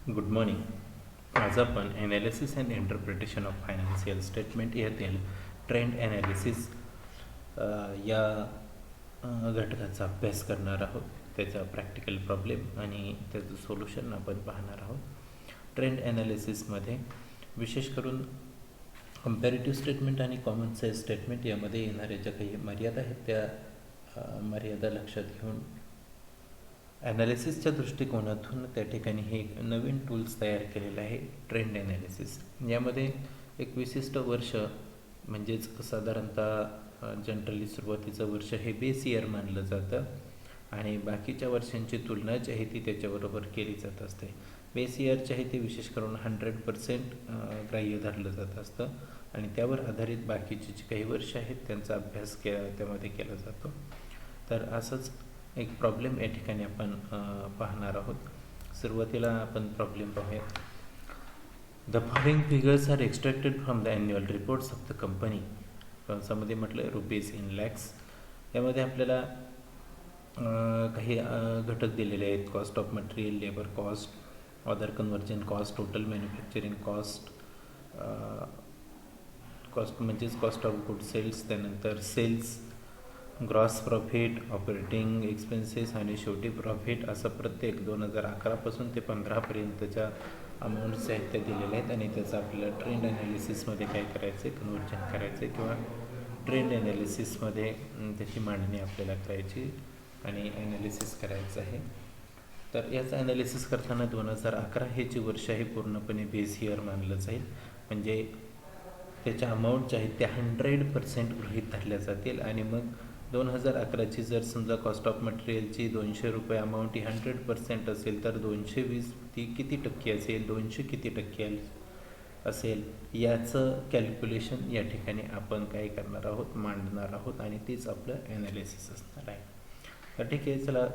Good morning. आज आपण analysis and interpretation of financial statement यातील ट्रेंड ॲनालिसिस या घटकाचा अभ्यास करणार आहोत. त्याचा प्रॅक्टिकल प्रॉब्लेम आणि त्याचं सोल्युशन आपण पाहणार आहोत. ट्रेंड ॲनालिसिसमध्ये विशेष करून कंपॅरेटिव्ह स्टेटमेंट आणि कॉमन साईज स्टेटमेंट यामध्ये येणाऱ्या ज्या काही मर्यादा आहेत त्या मर्यादा लक्षात घेऊन ॲनालिसिसच्या दृष्टिकोनातून त्या ठिकाणी हे एक नवीन टूल्स तयार केलेलं आहे, ट्रेंड ॲनालिसिस. यामध्ये एक विशिष्ट वर्ष म्हणजेच साधारणतः जनरली सुरुवातीचं वर्ष हे बेस इयर मानलं जातं आणि बाकीच्या वर्षांची तुलना जी आहे ती त्याच्याबरोबर केली जात असते. बेस इयरचे आहे ते विशेष करून 100% ग्राह्य धरलं जात असतं आणि त्यावर आधारित बाकीची जी काही वर्ष आहेत त्यांचा अभ्यास त्यामध्ये केला जातो. तर असंच एक प्रॉब्लेम या ठिकाणी आपण पाहणार आहोत. सुरुवातीला आपण प्रॉब्लेम पाहूयात. The following figures are extracted from the annual reports of the company. कंसामध्ये म्हटलं रुपीज इन लॅक्स. यामध्ये आपल्याला काही घटक दिलेले आहेत. Cost of material, labour cost, other conversion cost, total manufacturing cost, cost म्हणजेच कॉस्ट ऑफ गुड सेल्स, त्यानंतर sales, gross profit, operating expenses आणि शेवटी प्रॉफिट. असं प्रत्येक 2011 पासून ते 15 पर्यंतच्या अमाऊंट्स आहेत त्या दिलेल्या आहेत आणि त्याचं आपल्याला ट्रेंड ॲनालिसिसमध्ये काय करायचं आहे, कन्व्हर्जन करायचं आहे किंवा ट्रेंड ॲनालिसिसमध्ये त्याची मांडणी आपल्याला करायची आणि ॲनालिसिस करायचं आहे. तर याचं ॲनालिसिस करताना 2011 हे जे वर्ष आहे पूर्णपणे बेस इयर मानलं जाईल. म्हणजे त्याच्या अमाऊंट ज्या आहेत त्या 100% गृहीत धरल्या जातील आणि मग 2011ची जर समजा कॉस्ट ऑफ मटेरियलची 200 रुपये अमाऊंट ही 100% असेल तर 220 ती किती टक्के असेल, 200 किती टक्के असेल याचं कॅल्क्युलेशन या ठिकाणी आपण काय करणार आहोत, मांडणार आहोत आणि तीच आपलं ॲनालिसिस असणार आहे. तर ठीक आहे, चला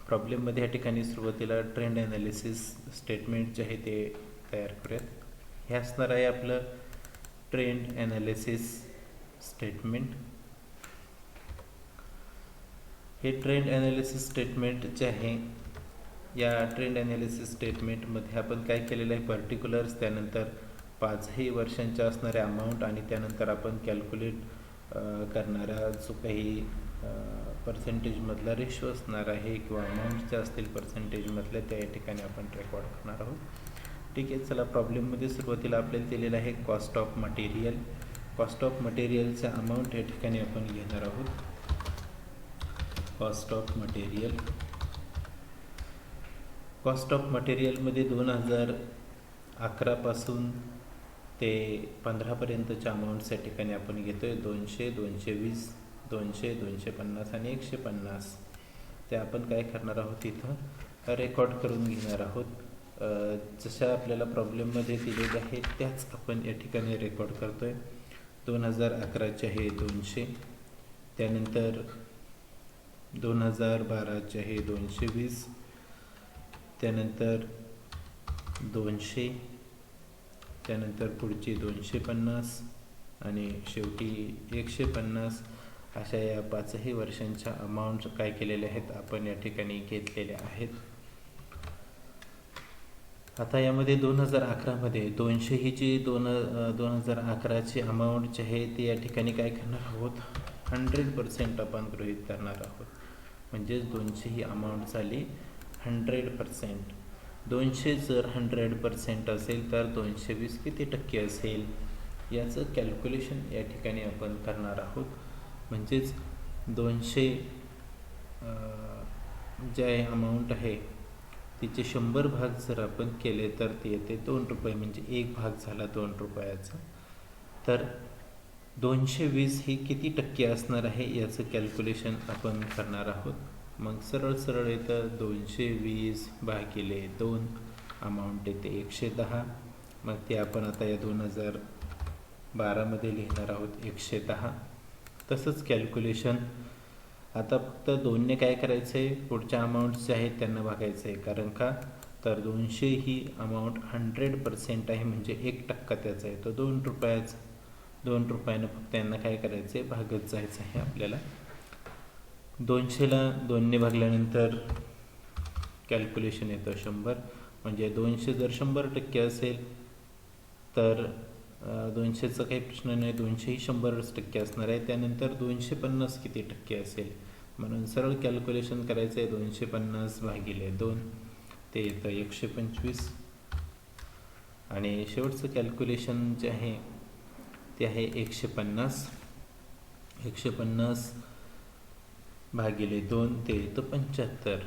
प्रॉब्लेममध्ये या ठिकाणी सुरुवातीला ट्रेंड ॲनालिसिस स्टेटमेंट जे आहे ते तयार करूयात. हे असणार आहे आपलं ट्रेंड ॲनालिसिस स्टेटमेंट. हे ट्रेंड ॲनालिसिस स्टेटमेंट जे आहे या ट्रेंड ॲनालिसिस स्टेटमेंटमध्ये आपण काय केलेलं आहे, पर्टिक्युलर्स, त्यानंतर 5ही वर्षांच्या असणाऱ्या अमाऊंट आणि त्यानंतर आपण कॅल्क्युलेट करणारा जो काही पर्सेंटेजमधला रेशो असणार आहे किंवा अमाऊंट ज्या असतील पर्सेंटेजमधल्या त्या या ठिकाणी आपण रेकॉर्ड करणार आहोत. ठीक आहे, चला प्रॉब्लेममध्ये सुरुवातीला आपल्याला दिलेलं आहे cost of material. Cost of मटेरियलचा अमाऊंट या ठिकाणी आपण घेणार आहोत. Cost of material. Cost of मटेरियलमध्ये 2011 पासून ते 15 पर्यंतच्या अमाऊंट्स या ठिकाणी आपण घेतो आहे. 200, 220, 200, 250 आणि 150 त्या आपण काय करणार आहोत, इथं रेकॉर्ड करून घेणार आहोत. जशा आपल्याला प्रॉब्लेममध्ये दिलेले आहेत त्याच आपण या ठिकाणी रेकॉर्ड करतो आहे. 2011चे आहे 200, त्यानंतर 2012चे आहे 220, त्यानंतर 200, त्यानंतर पुढची 250 आणि शेवटी 150. अशा या 5ही वर्षांच्या अमाऊंट काय केलेल्या आहेत आपण या ठिकाणी घेतलेल्या आहेत. आता यामध्ये 2011मध्ये 200 ही जी 2011ची अमाऊंट जी आहे ती या ठिकाणी काय करणार आहोत, 100% आपण गृहीत करणार आहोत. म्हणजेच 200 ही अमाऊंट झाली 100%. 200 जर 100% असेल तर 220 किती टक्के असेल याचं कॅल्क्युलेशन या ठिकाणी आपण करणार आहोत. म्हणजेच 200 जे अमाऊंट आहे तिचे 100 भाग जर आपण केले तर ते येते 2 रुपये. म्हणजे एक भाग झाला 2 रुपयाचा. तर 220 ही किती टक्के असणार आहे याचं कॅल्क्युलेशन आपण करणार आहोत. मग सरळ येतं 220 भागिले 2 अमाऊंट येते 110. मग ते आपण आता या 2012मध्ये लिहिणार आहोत 110. तसंच कॅल्क्युलेशन आता फक्त 2ने काय करायचं आहे, पुढच्या अमाऊंट्स जे आहेत त्यांना भागायचं आहे. कारण का तर 200 ही अमाऊंट 100% आहे म्हणजे 1% त्याचा आहे. तो 2 रुपयाचा. 2 रुपयानं फक्त यांना काय करायचं आहे, भागत जायचं आहे आपल्याला. 200ला 2ने भागल्यानंतर कॅल्क्युलेशन येतं 100. म्हणजे 200 जर 100% असेल तर 200चा काही प्रश्न नाही, 200 ही 100% असणार आहे. त्यानंतर 250 किती टक्के असेल, म्हणून सरळ कॅल्क्युलेशन करायचं आहे. 250 भागिले 2 ते येतं 125 आणि शेवटचं कॅल्क्युलेशन जे आहे ते आहे 150. 150 भागिले 2 ते येतं 75.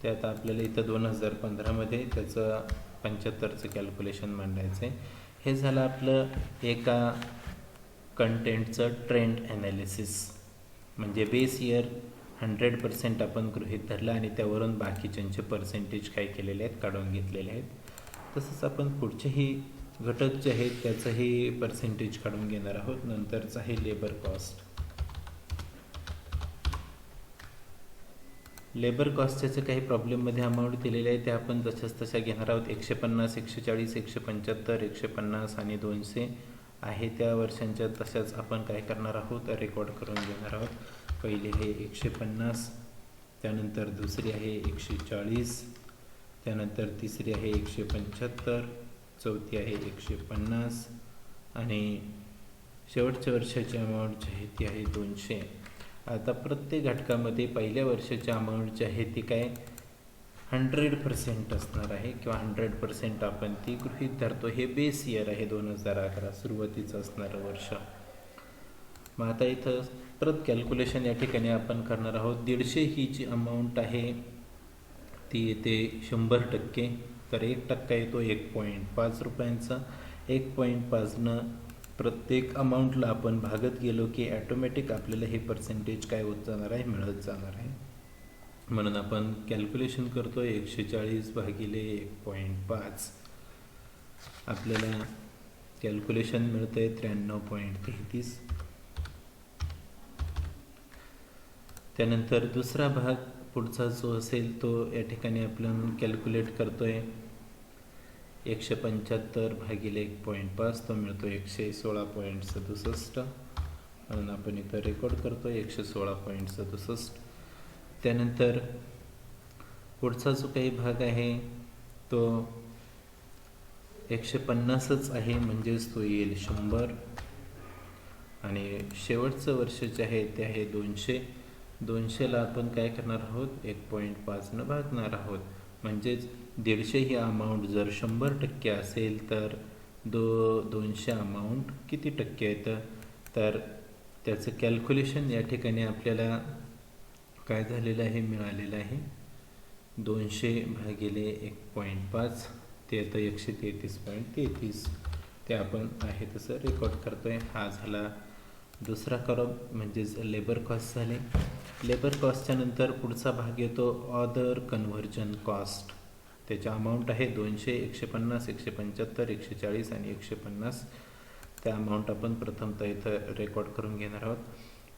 ते आता आपल्याला इथं 2015मध्ये त्याचं 75चं कॅल्क्युलेशन मांडायचं आहे. हे झालं आपलं एका कंटेंटचं ट्रेंड ॲनालिसिस. म्हणजे बेस इयर 100% आपण गृहीत धरलं आणि त्यावरून बाकीच्यांचे पर्सेंटेज काय केलेले आहेत, काढून घेतलेले आहेत. तसंच आपण पुढचेही घटक जे आहेत त्याचंही पर्सेंटेज काढून घेणार आहोत. नंतरचं आहे लेबर कॉस्ट. लेबर कॉस्टचे काही प्रॉब्लेममध्ये अमाऊंट दिलेले आहे, ते आपण जशाच तशा घेणार आहोत. 150, 140, 175, 150 आणि 200 आहे त्या वर्षांच्या तशाच आपण काय करणार आहोत, रेकॉर्ड करून घेणार आहोत. पहिली आहे 150, त्यानंतर दुसरी आहे 140, त्यानंतर तिसरी आहे 175, चौथी आहे 150 आणि शेवटच्या वर्षाची अमाऊंट जी आहे ती आहे 200. आता प्रत्येक घटकामध्ये पहिल्या वर्षाची अमाऊंट जी आहे ती काय 100% असणार आहे किंवा 100% आपण ती गृहीत धरतो. हे बेस इयर आहे 2011 सुरुवातीचं असणारं वर्ष. मग आता इथं परत कॅल्क्युलेशन या ठिकाणी आपण करणार आहोत. 150 ही जी अमाऊंट आहे ती येते 100%. तर 1% येतो 1.5 रुपयांचा. 1.5नं प्रत्येक अमाऊंटला आपण भागत गेलो की ॲटोमॅटिक आपल्याला हे पर्सेंटेज काय होत जाणार आहे, मिळत जाणार आहे. म्हणून आपण कॅल्क्युलेशन करतो 140 भागिले 1.5. आपल्याला कॅल्क्युलेशन मिळतं आहे 93.33. त्यानंतर दुसरा भाग पुढचा जो असेल तो या ठिकाणी आपण कॅल्क्युलेट करतो आहे 175 भागिले 1.5, तो मिळतो 116.67. म्हणून आपण इथं रेकॉर्ड करतो 116.67. त्यानंतर पुढचा जो काही भाग आहे तो 150च आहे, म्हणजेच तो येईल 100. आणि शेवटचं वर्ष जे आहे ते आहे 200. 200ला आपण काय करणार आहोत, 1.5नं भागणार आहोत. म्हणजेच 150 ही अमाऊंट जर 100% असेल तर 200 अमाऊंट किती टक्के येतं, तर त्याचं कॅल्क्युलेशन या ठिकाणी आपल्याला काय झालेलं आहे, मिळालेलं आहे 200 भागिले 1.5 ते येतं 133.33. ते आपण आहे तसं रेकॉर्ड करतो आहे. हा झाला दुसरा कॉलम, म्हणजेच लेबर कॉस्ट झाले. लेबर कॉस्टच्या नंतर पुढचा भाग येतो अदर कन्व्हर्जन कॉस्ट. त्याच्या अमाऊंट आहे 200, 150, 175, 140 आणि 150. त्या अमाऊंट आपण प्रथमतः इथं रेकॉर्ड करून घेणार आहोत.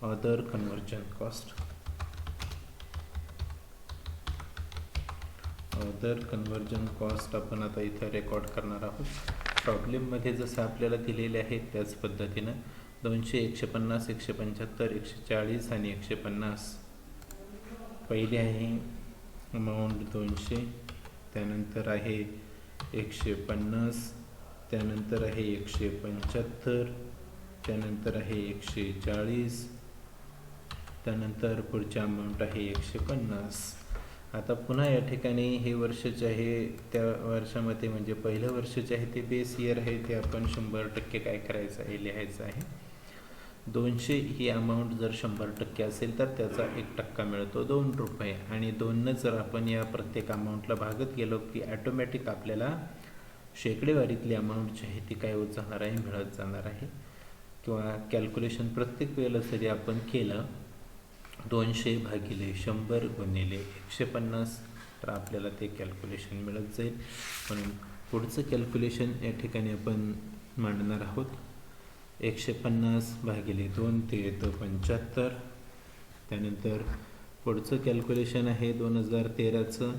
Other conversion cost. Other conversion cost आपण आता इथं रेकॉर्ड करणार आहोत. प्रॉब्लेममध्ये जसं आपल्याला दिलेले आहे त्याच पद्धतीनं 200, 150, 175, 140 आणि 150. पहिली आहे अमाऊंट 200, त्यानंतर आहे 150, त्यानंतर आहे 175, त्यानंतर आहे 140, त्यानंतर पुढची अमाऊंट आहे 150. आता पुन्हा या ठिकाणी हे वर्ष जे आहे त्या वर्षामध्ये म्हणजे पहिलं वर्ष जे आहे ते बेस इयर आहे, ते आपण 100% काय करायचं आहे, लिहायचं आहे. 200 ही अमाऊंट जर 100% असेल तर त्याचा 1% मिळतो 2 रुपये. आणि 2नं जर आपण या प्रत्येक अमाऊंटला भागत गेलो की ॲटोमॅटिक आपल्याला शेकडेवारीतली अमाऊंट जी आहे ती काय होत जाणार आहे, मिळत जाणार आहे. किंवा कॅल्क्युलेशन प्रत्येक वेळेला जरी आपण केलं 200 भागिले 100 गुणिले 150 तर आपल्याला ते कॅल्क्युलेशन मिळत जाईल. म्हणून पुढचं कॅल्क्युलेशन या ठिकाणी आपण मांडणार आहोत. 150 भागिले 2 ते येतं 75. त्यानंतर पुढचं कॅल्क्युलेशन आहे 2013चं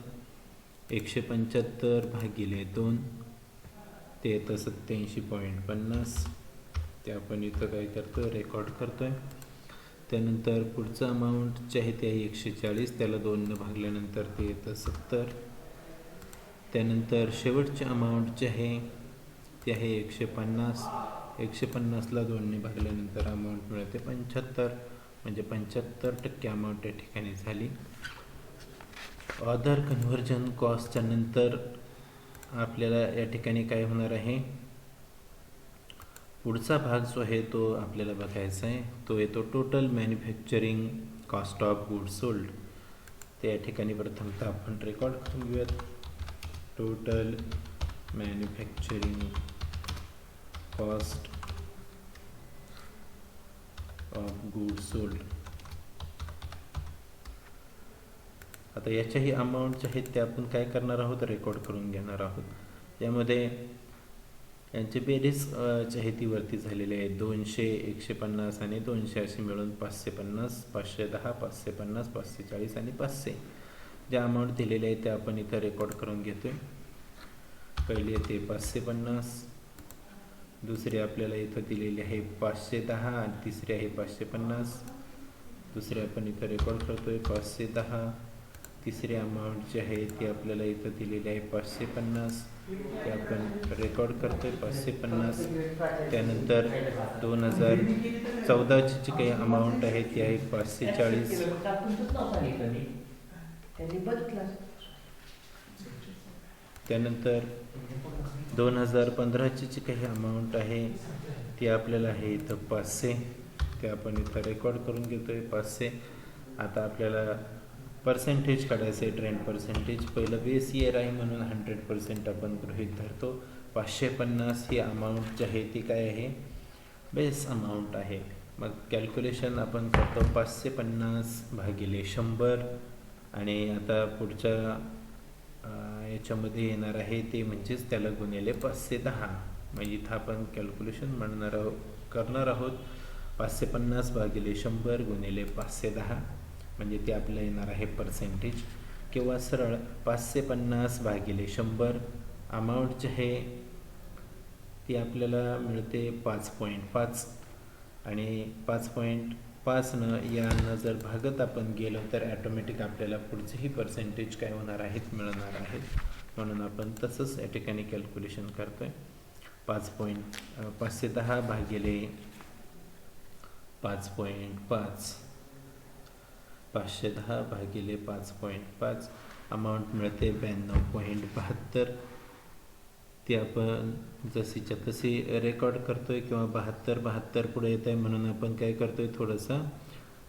175 भागिले 2 ते येतं 87.50. ते आपण इथं काय करतो, रेकॉर्ड करतो आहे. त्यानंतर पुढचं अमाऊंट जे आहे ते आहे 140, त्याला 2ने भागल्यानंतर ते येतं 70. त्यानंतर शेवटचे अमाऊंट जे आहे ते आहे 150. 150ला 2ने भागल्यानंतर अमाऊंट मिळते 75, म्हणजे 75% अमाऊंट या ठिकाणी झाली. ऑदर कन्व्हर्जन कॉस्टच्या नंतर आपल्याला या ठिकाणी काय होणार आहे, पुढचा भाग जो आहे तो आपल्याला बघायचा आहे. तो येतो total manufacturing cost of goods sold. ते या ठिकाणी प्रथमतः आपण रेकॉर्ड करून घेऊयात. Total manufacturing cost of goods sold. आता याच्याही अमाऊंट जे आहेत ते आपण काय करणार आहोत, रेकॉर्ड करून घेणार आहोत. यामध्ये यांची बेरीज जी आहे ती वरती झालेली आहे. 200, 150 आणि 200 असे मिळून 550, 510, 550, 540 आणि 500 ज्या अमाऊंट दिलेले आहे त्या आपण इथं रेकॉर्ड करून घेतोय. पहिली येते 550, दुसरी आपल्याला इथं दिलेली आहे 510 आणि तिसरी आहे 550. दुसरी आपण इथं रेकॉर्ड करतोय 510. तिसरी अमाऊंट जी आहे ती आपल्याला इथं दिलेली आहे 550, ते आपण रेकॉर्ड करतोय 550. त्यानंतर 2014ची जी काही अमाऊंट आहे ती आहे 540. त्यानंतर 2015ची जी काही अमाऊंट आहे ती आपल्याला आहे इथं 500, ते आपण इथं रेकॉर्ड करून घेतोय 500. आता आपल्याला पर्सेंटेज काढायचं आहे, ट्रेंड पर्सेंटेज. पहिलं बेस इयर आहे म्हणून 100% आपण गृहीत धरतो. 550 ही अमाऊंट जी आहे ती काय आहे, बेस अमाऊंट आहे. मग कॅल्क्युलेशन आपण करतो 550 भागिले 100. आणि आता पुढच्या याच्यामध्ये येणार आहे ते म्हणजेच त्याला गुणिले 510. म्हणजे इथं आपण कॅल्क्युलेशन करणार आहोत 550 भागिले 100 गुणिले 510, म्हणजे ते आपल्याला येणार आहे पर्सेंटेज. किंवा सरळ 550 भागिले 100 अमाऊंट जी आहे ती आपल्याला मिळते 5.5 आणि 5.5 यानं जर भागत आपण गेलो तर ॲटोमॅटिक आपल्याला पुढचेही पर्सेंटेज काय होणार आहेत, मिळणार आहेत. म्हणून आपण तसंच या ठिकाणी कॅल्क्युलेशन करतोय. 510 भागिले 5.5, 510 भागिले 5.5 अमाऊंट मिळते 92.72. ती आपण जशीच्या तशी रेकॉर्ड करतोय किंवा 72 पुढे येत आहे म्हणून आपण काय करतोय, थोडंसं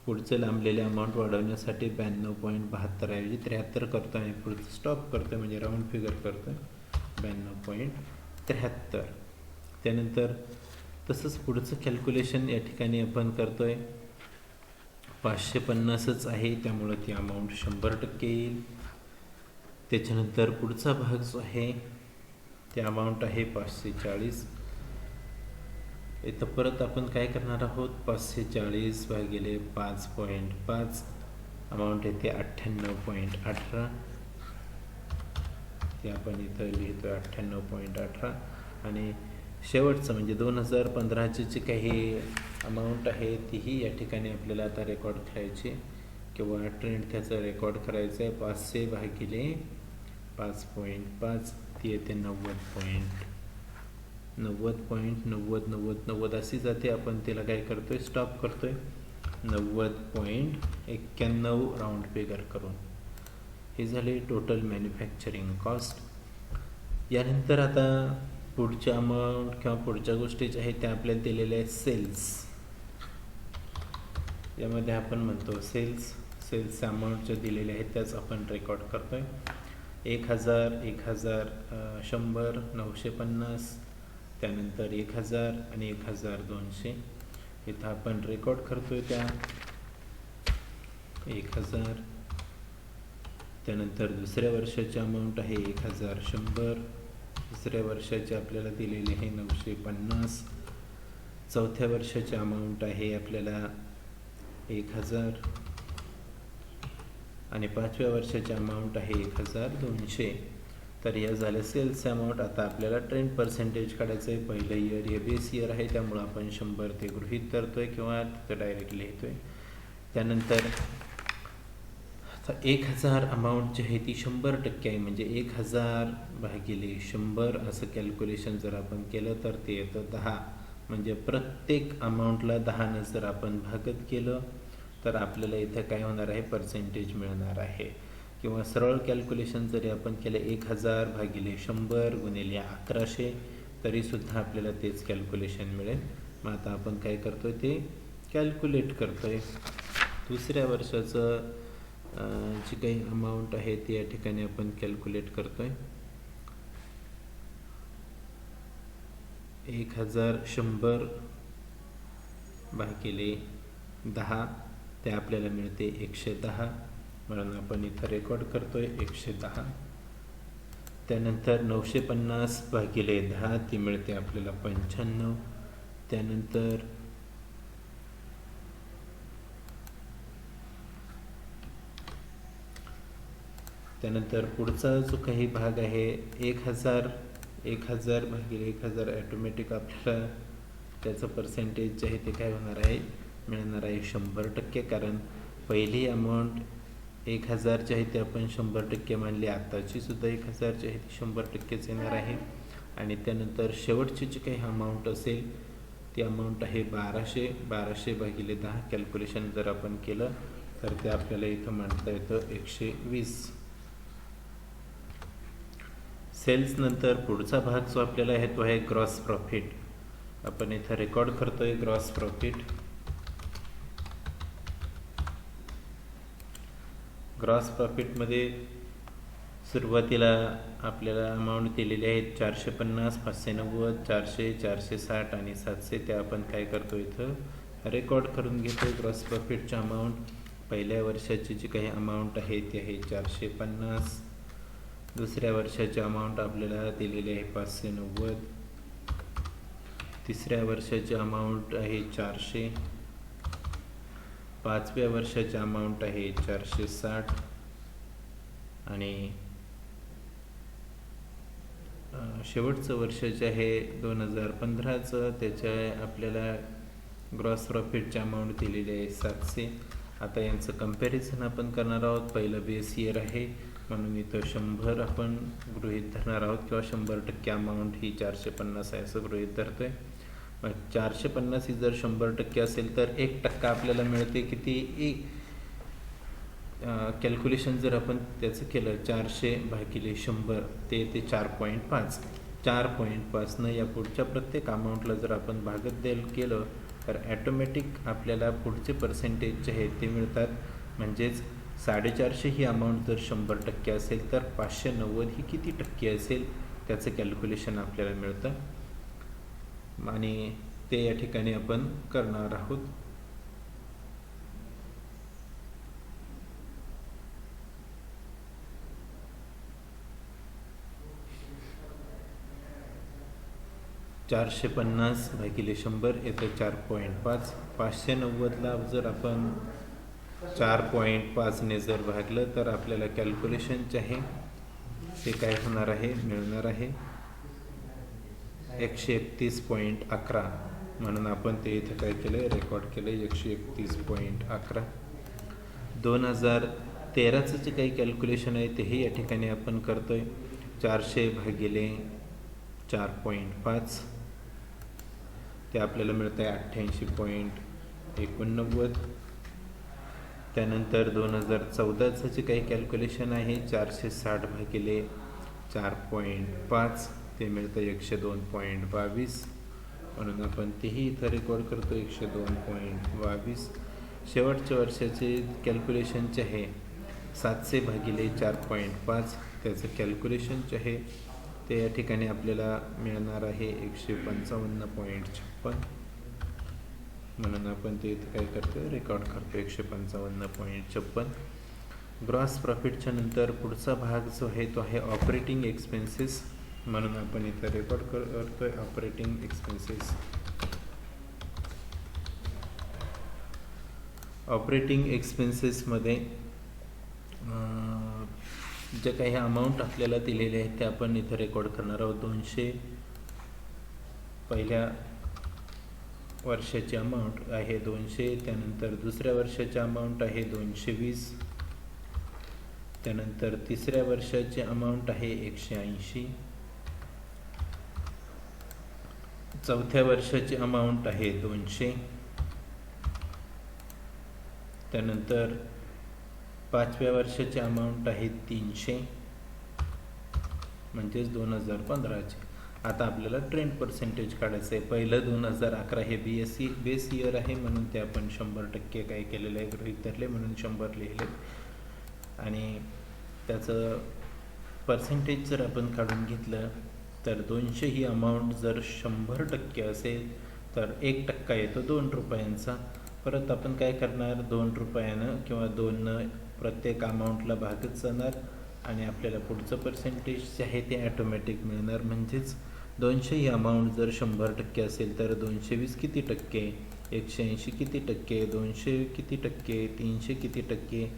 पुढचं लांबलेले अमाऊंट वाढवण्यासाठी 92.72 ऐवजी 73 करतो आणि पुढचं स्टॉप करतोय, म्हणजे राऊंड फिगर करतोय 92.73. त्यानंतर तसंच पुढचं कॅल्क्युलेशन या ठिकाणी आपण करतोय 550च आहे त्यामुळं ती अमाऊंट 100% येईल. त्याच्यानंतर पुढचा भाग जो आहे ते अमाऊंट आहे 540. इथं परत आपण काय करणार आहोत, 540 भागिले 5.5 अमाऊंट येते 98.18. ते आपण इथं लिहितोय 98.18. आणि शेवटचं म्हणजे 2015ची जी काही अमाऊंट आहे तीही या ठिकाणी आपल्याला आता रेकॉर्ड करायची किंवा ट्रेंड त्याचं रेकॉर्ड करायचं आहे. 500 भागिले 5.5 ती येते 90.90 अशी जाते. आपण तिला काय करतोय, स्टॉप करतोय 90.91 राऊंड फिगर करून. हे झाले टोटल मॅन्युफॅक्चरिंग कॉस्ट. यानंतर आता पुढच्या अमाऊंट किंवा पुढच्या गोष्टी ज्या आहेत त्या आपल्याला दिलेल्या आहेत सेल्स. यामध्ये आपण म्हणतो सेल्स अमाऊंट ज्या दिलेल्या आहेत त्याच आपण रेकॉर्ड करतोय. 1000, 1,000, 100, 950, त्यानंतर 1000 आणि 1200 इथं आपण रेकॉर्ड करतोय त्या 1000. त्यानंतर दुसऱ्या वर्षाची अमाऊंट आहे 1100. तिसऱ्या वर्षाची आपल्याला दिलेली आहे 950. चौथ्या वर्षाची अमाऊंट आहे आपल्याला 1000 आणि पाचव्या वर्षाची अमाऊंट आहे 1200. तर या झाल्या सेल्स अमाऊंट. आता आपल्याला ट्रेंड पर्सेंटेज काढायचं आहे. पहिलं इयर हे बेस इयर आहे त्यामुळं आपण 100 ते गृहीत धरतोय किंवा तिथं डायरेक्ट लिहितोय. त्यानंतर आता 1000 अमाऊंट जी आहे ती 100% आहे, म्हणजे 1000 भागिले 100 असं कॅल्क्युलेशन जर आपण केलं तर ते येतं 10. म्हणजे प्रत्येक अमाऊंटला 10 जर आपण भागत केलं तर आपल्याला इथं काय होणार आहे, पर्सेंटेज मिळणार आहे. किंवा सरळ कॅल्क्युलेशन जरी आपण केलं 1000 भागिले 100 गुणिले 1100 तरीसुद्धा आपल्याला तेच कॅल्क्युलेशन मिळेल. मग आता आपण काय करतो आहे ते कॅल्क्युलेट करतो आहे. दुसऱ्या वर्षाचं जी काही अमाऊंट आहे ती या ठिकाणी आपण कॅल्क्युलेट करतो आहे. 1100 भागिले 10 ते आपल्याला मिळते 110, म्हणून आपण इथं रेकॉर्ड करतो आहे 110. त्यानंतर 950 भागिले 10 ती मिळते आपल्याला 95. त्यानंतर पुढचा जो काही भाग आहे 1000 भागिले 1000 ॲटोमॅटिक आपल्याला त्याचं पर्सेंटेज जे आहे ते काय होणार आहे, मिळणार आहे 100%. कारण पहिली अमाऊंट 1000 जी आहे ते आपण 100% मानली, आत्ताची सुद्धा 1000 जी आहे ती 100%च येणार आहे. आणि त्यानंतर शेवटची जी काही अमाऊंट असेल ती अमाऊंट आहे 1200 भागिले 10. कॅल्क्युलेशन जर आपण केलं तर ते आपल्याला इथं मांडता येतं 120. सेल्स नंतर पुढचा भाग जो आपल्याला आहे तो आहे ग्रॉस प्रॉफिट. आपण इथं रेकॉर्ड करतो आहे ग्रॉस प्रॉफिट. ग्रॉस प्रॉफिटमध्ये सुरुवातीला आपल्याला अमाऊंट दिलेली आहेत 450, 590, 400, 460 आणि 700. त्या आपण काय करतो इथं रेकॉर्ड करून घेतो. ग्रॉस प्रॉफिटच्या अमाऊंट पहिल्या वर्षाची जी काही अमाऊंट आहे ती आहे 450. दुसऱ्या वर्षाची अमाऊंट आपल्याला दिलेली आहे 590. तिसऱ्या वर्षाची अमाऊंट आहे 400. पाचव्या वर्षाची अमाऊंट आहे 460 आणि शेवटचं वर्ष जे आहे 2015चं त्याच्या आपल्याला ग्रॉस प्रॉफिटची अमाऊंट दिलेली आहे 700. आता यांचं कंपॅरिझन आपण करणार आहोत. पहिलं बेस इयर आहे म्हणून इथं 100 आपण गृहीत धरणार आहोत किंवा 100% अमाऊंट ही 450 आहे असं गृहीत धरतोय. मग 450 ही जर 100% असेल तर 1% आपल्याला मिळते किती. कॅल्क्युलेशन जर आपण त्याचं केलं 400 भागिले 100 ते येते 4.5. 4.5 या पुढच्या प्रत्येक अमाऊंटला जर आपण भागत केलं तर ॲटोमॅटिक आपल्याला पुढचे पर्सेंटेज जे आहेत ते मिळतात. म्हणजेच 450 ही अमाऊंट जर 100% असेल तर 590 ही किती टक्के असेल त्याचं कॅल्क्युलेशन आपल्याला मिळतं आणि ते या ठिकाणी आपण करणार आहोत. $450 भागिले 100 येतं 4.5. 590ला जर आपण 4.5ने जर भागलं तर आपल्याला कॅल्क्युलेशन जे आहे ते काय होणार आहे, मिळणार आहे 131.11. म्हणून आपण ते इथं काय केलं आहे, रेकॉर्ड केलं आहे 131.11. 2013चं जे काही कॅल्क्युलेशन आहे तेही या ठिकाणी आपण करतो आहे. 400 भागिले 4.5 ते आपल्याला मिळतं आहे 88.89. त्यानंतर 2014चं जे काही कॅल्क्युलेशन आहे 460 भागिले 4.5 ते मिळतं 102.22. म्हणून आपण तेही इथं रेकॉर्ड करतो 102.22. शेवटच्या वर्षाचे कॅल्क्युलेशन जे आहे 700 भागिले 4.5 त्याचं कॅल्क्युलेशन जे आहे ते या ठिकाणी आपल्याला मिळणार आहे 155.56. म्हणून आपण ते इथं काय करतो, रेकॉर्ड करतो 155.56. ग्रॉस प्रॉफिटच्या नंतर पुढचा भाग जो आहे तो आहे ऑपरेटिंग एक्सपेन्सेस. म्हणून आपण इथं रेकॉर्ड करतो आहे ऑपरेटिंग एक्सपेन्सेस. ऑपरेटिंग एक्सपेन्सेसमध्ये जे काही अमाऊंट आपल्याला दिलेले आहेत ते आपण इथं रेकॉर्ड करणार आहोत. 200 पहिल्या वर्षाची अमाऊंट आहे 200, त्यानंतर दुसऱ्या वर्षाची अमाऊंट आहे 220, त्यानंतर तिसऱ्या वर्षाची अमाऊंट आहे 180, चौथ्या वर्षाची अमाऊंट आहे 200, त्यानंतर पाचव्या वर्षाची अमाऊंट आहे 300, म्हणजेच 2015चे. आता आपल्याला ट्रेंड पर्सेंटेज काढायचं आहे. पहिलं 2011 हे बेस इयर आहे, म्हणून ते आपण 100% काय केलेलं आहे, गृहीत धरले, म्हणून 100 लिहिले. आणि त्याचं पर्सेंटेज जर आपण काढून घेतलं तर 200 ही अमाऊंट जर 100% असेल तर 1% येतो 2 रुपयांचा. परत आपण काय करणार, 2 रुपयानं किंवा 2 प्रत्येक अमाऊंटला भागच जाणार आणि आपल्याला पुढचं पर्सेंटेज जे आहे ते ॲटोमॅटिक मिळणार. म्हणजेच 200 ही अमाऊंट जर 100% असेल तर 220 किती टक्के, 180 किती टक्के, 200 किती टक्के, 300 किती टक्के,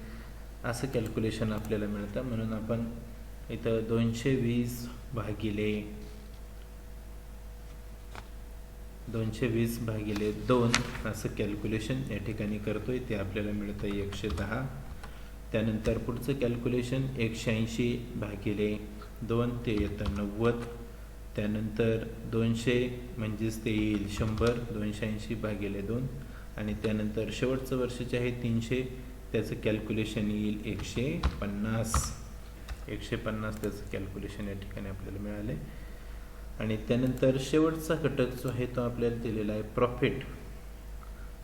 असं कॅल्क्युलेशन आपल्याला मिळतं. म्हणून आपण इथं 220 भागिले 2 असं कॅल्क्युलेशन या ठिकाणी करतोय, ते आपल्याला मिळतं 110. त्यानंतर पुढचं कॅल्क्युलेशन 180 भागिले 2 ते येतं 90. त्यानंतर 200 म्हणजेच ते येईल 100, 280 भागिले 2. आणि त्यानंतर शेवटचं वर्ष जे आहे 300, त्याचं कॅल्क्युलेशन येईल 150. 150 त्याचं कॅल्क्युलेशन या ठिकाणी आपल्याला मिळाले. आणि त्यानंतर शेवटचा घटक जो आहे तो आपल्याला दिलेला आहे प्रॉफिट.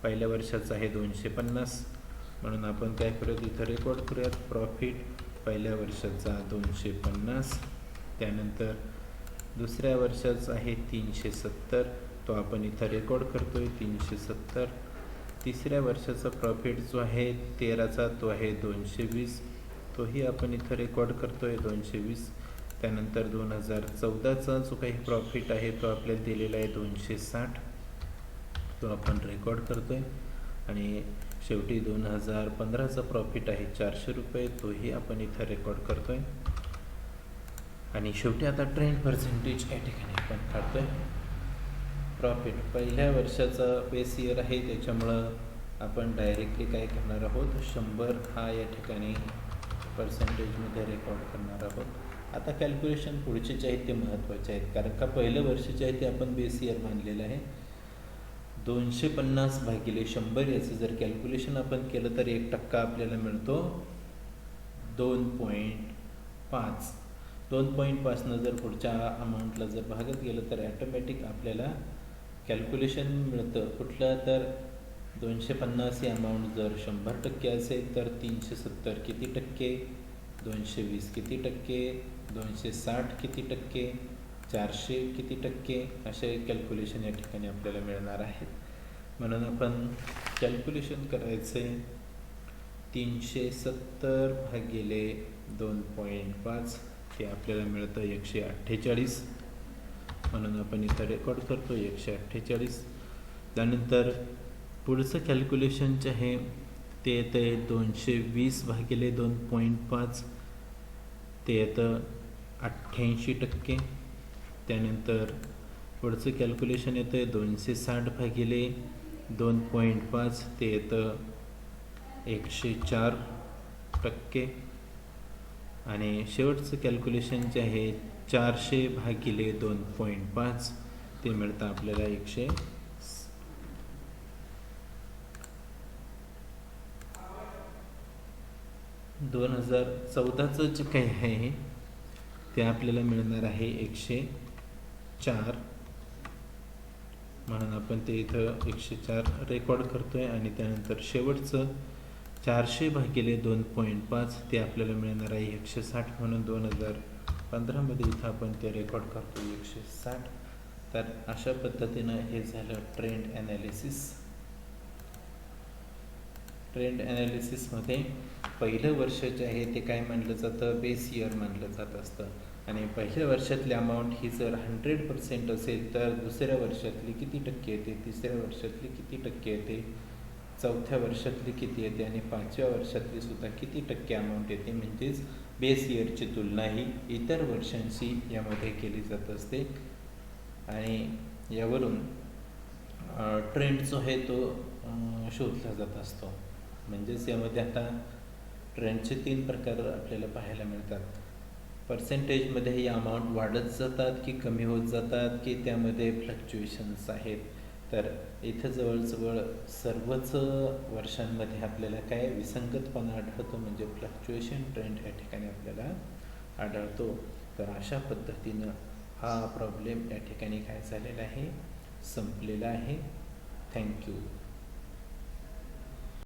पहिल्या वर्षाचा आहे 250, म्हणून आपण काय करूयात, इथं रेकॉर्ड करूयात प्रॉफिट पहिल्या वर्षाचा 250. त्यानंतर दुसऱ्या वर्षाचा आहे 370, तो आपण इथं रेकॉर्ड करतोय 370. तिसऱ्या वर्षाचा प्रॉफिट जो आहे 13चा, तो आहे 220, तोही आपण इथं रेकॉर्ड करतोय 220. त्यानंतर 2014चा जो काही प्रॉफिट आहे तो आपल्याला दिलेला आहे 260, तो आपण रेकॉर्ड करतोय. आणि शेवटी 2015चा प्रॉफिट आहे 400 रुपये, तोही आपण इथं रेकॉर्ड करतोय. आणि शेवटी आता ट्रेंड पर्सेंटेज या ठिकाणी आपण काढतोय. प्रॉफिट पहिल्या वर्षाचा बेस इयर आहे, त्याच्यामुळं आपण डायरेक्टली काय करणार आहोत, 100 हा या ठिकाणी पर्सेंटेजमध्ये रेकॉर्ड करणार आहोत. आता कॅल्क्युलेशन पुढचे जे आहेत ते महत्त्वाचे आहेत, कारण का पहिलं वर्ष जे आहे ते आपण बेस इयर मानलेलं आहे. 250 भागिले 100 याचं जर कॅल्क्युलेशन आपण केलं तर 1% आपल्याला मिळतो 2.5. 2.5नं जर पुढच्या अमाऊंटला जर भागत गेलं तर ॲटोमॅटिक आपल्याला कॅल्क्युलेशन मिळतं कुठलं, तर 250 ही अमाऊंट जर 100% असेल तर 370 किती टक्के, 220 किती टक्के, 260 किती टक्के, 400 किती टक्के, असे कॅल्क्युलेशन या ठिकाणी आपल्याला मिळणार आहेत. म्हणून आपण कॅल्क्युलेशन करायचे 370 भागिले 2.5, ते आपल्याला मिळतं 148. म्हणून आपण इथं रेकॉर्ड करतो 148. त्यानंतर पुढचं कॅल्क्युलेशन जे आहे ते येतं 220 भागिले 2.5, ते येतं 88%. त्यानंतर पुढचं कॅल्क्युलेशन येतं आहे 260 भागिले 2.5, ते येतं 104%. आणि शेवटचं कॅल्क्युलेशन जे आहे 400 भागिले 2.5, ते मिळतं आपल्याला 2014चं जे काही आहे ते आपल्याला मिळणार आहे 104. म्हणून आपण ते इथं 104 रेकॉर्ड करतोय. आणि त्यानंतर शेवटचं 400 भागिले 2.5, ते आपल्याला मिळणार आहे 160. म्हणून 2015मध्ये इथं आपण ते रेकॉर्ड करतो 160. तर अशा पद्धतीनं हे झालं ट्रेंड ॲनालिसिस. ट्रेंड ॲनालिसिसमध्ये पहिलं वर्ष जे आहे ते काय मानलं जातं, बेस इयर मानलं जात असतं. आणि पहिल्या वर्षातली अमाऊंट ही जर 100% असेल तर दुसऱ्या वर्षातली किती टक्के येते, तिसऱ्या वर्षातली किती टक्के येते, चौथ्या वर्षातली किती येते आणि पाचव्या वर्षातली सुद्धा किती टक्के अमाऊंट येते. म्हणजेच बेस इयरची तुलना ही इतर वर्षांशी यामध्ये केली जात असते. आणि यावरून ट्रेंड जो आहे तो शोधला जात असतो. म्हणजेच यामध्ये आता ट्रेंडचे 3 प्रकार आपल्याला पाहायला मिळतात. पर्सेंटेजमध्ये ही अमाऊंट वाढत जातात की कमी होत जातात की त्यामध्ये फ्लक्च्युएशन्स आहेत. तर इथं जवळजवळ सर्वच वर्षांमध्ये आपल्याला काय विसंगतपणा आढळतो, म्हणजे फ्लक्च्युएशन ट्रेंड या ठिकाणी आपल्याला आढळतो. तर अशा पद्धतीनं हा प्रॉब्लेम या ठिकाणी काय झालेला आहे, संपलेला आहे. थँक्यू.